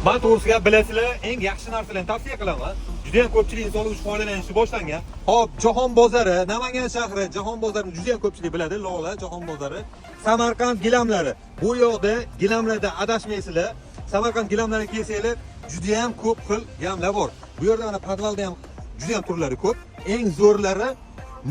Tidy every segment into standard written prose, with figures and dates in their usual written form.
Men to'g'risiga bilasizlar, eng yaxshi narsalarni tavsiya qilaman. Juda ham ko'pchilik insonlar uch foydalanishni boshlangan. Hop, Jahon bozori, Namangan shahri, Jahon bozorini juda ham ko'pchilik biladi, Lola Jahon bozori. Samarqand gilamlari. Bu yoqda gilamlarda adashmaysizlar. Samarqand gilamlariga kelsanglar, juda ham ko'p xil gilamlar bor. Bu yerda mana podvalda ham juda ham turlari ko'p. Eng zo'rlari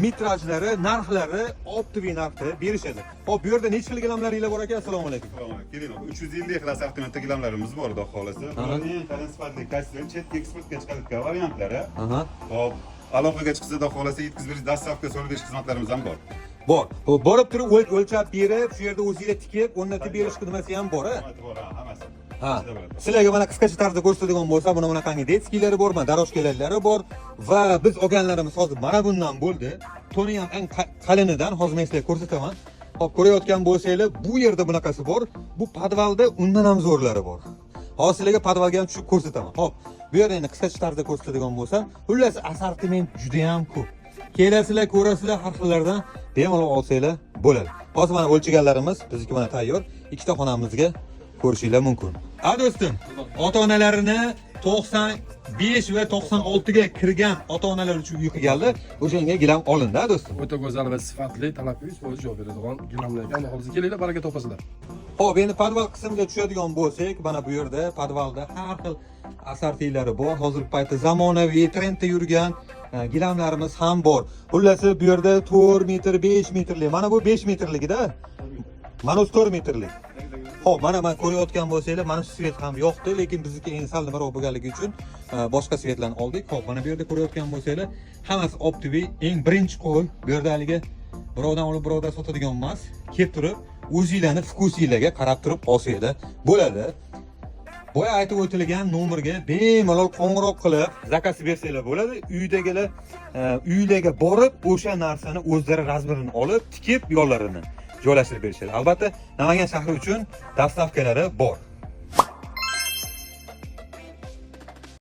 metrajlari, narxlari optiviy narxda berishadi. Hop, bu yerda necha xil gilamlaringlar bor ekan? Assalomu alaykum. Assalomu alaykum. Keling, 350 xil assortimentda gilamlarimiz bor, xudo xohlasa. Bularning eng qalin sifatli kostyum, chetga eksportga chiqadigan variantlari. Hop, aloqaga chiqsa, xudo xohlasa yetkazib berish, dastlabki so'lib xizmatlarimiz ham bor. Bor. Borib turib o'lchab berib, shu yerda o'zingizga tikib, o'rnatib berish xizmati ham bor, Hammasi. Ha. Sizlarga mana qisqacha tarzda ko'rsatadigan bo'lsa, buni bunaqangi detskilari bor, mana daroshkalarlari bor va biz olganlarimiz hozir mana bundan bo'ldi. To'ni ham eng qalinidan hozir men sizlarga ko'rsataman. Hop, ko'rayotgan bo'lsanglar, bu yerda bunaqasi bor. Bu podvalda undan ham zo'rlari bor. Hozir sizlarga podvalga ham tushib ko'rsataman. Hop, bu yerda endi qisqacha tarzda ko'rsatadigan bo'lsam, xullas assortiment juda ham ko'p. Kelasizlar, ko'rasizlar, har xillardan bemalol olsanglar bo'ladi. Hozir mana o'lchaganlarimiz bizniki mana tayyor. Ikkita xonamizga ko'rishinglar mumkin. Ha do'stim, ota-onalarini 95 va 96 ga kirgan ota-onalar uchun yig'ilganlar, o'shanga gilam olindi, do'stim. O'ta go'zal va sifatli, talabga 100% javob beradigan gilamlarga endi hozir kelinglar, baraka topasizlar. Xo'p, endi podval qismiga tushadigan bo'lsak, mana bu yerda podvalda har xil assortilari bor. Hozirgi paytda zamonaviy trendda yurgan gilamlarimiz ham bor. Xullas, bu yerda 4 metr, 5 metrlik. Mana bu 5 metrligida. Mana bu 4 metrlik. Xo'p, mana men ko'rayotgan bo'lsanglar, mana shu svet ham yo'qdi, lekin bizniki eng sallibaroq bo'lganligi uchun boshqa svetlarni oldik. Xo'p, mana bu yerda ko'rayotgan bo'lsanglar, hammasi optiviy, eng birinchi qo'l. Bu yerda haligi birovdan olib birovdan sotadigan emas. Kelib turib, o'zingizlarning fukusingizlarga qarab turib olsanglar bo'ladi. Boya aytib o'tilgan nomerga bemalol qo'ng'iroq qilib zakaz bersanglar bo'ladi. Uylarga borib o'sha narsani o'zlari razmerini olib, tikib yo'llarini joylashtirib berishadi. Albatta, Namangan shahri uchun dastavkalari bor.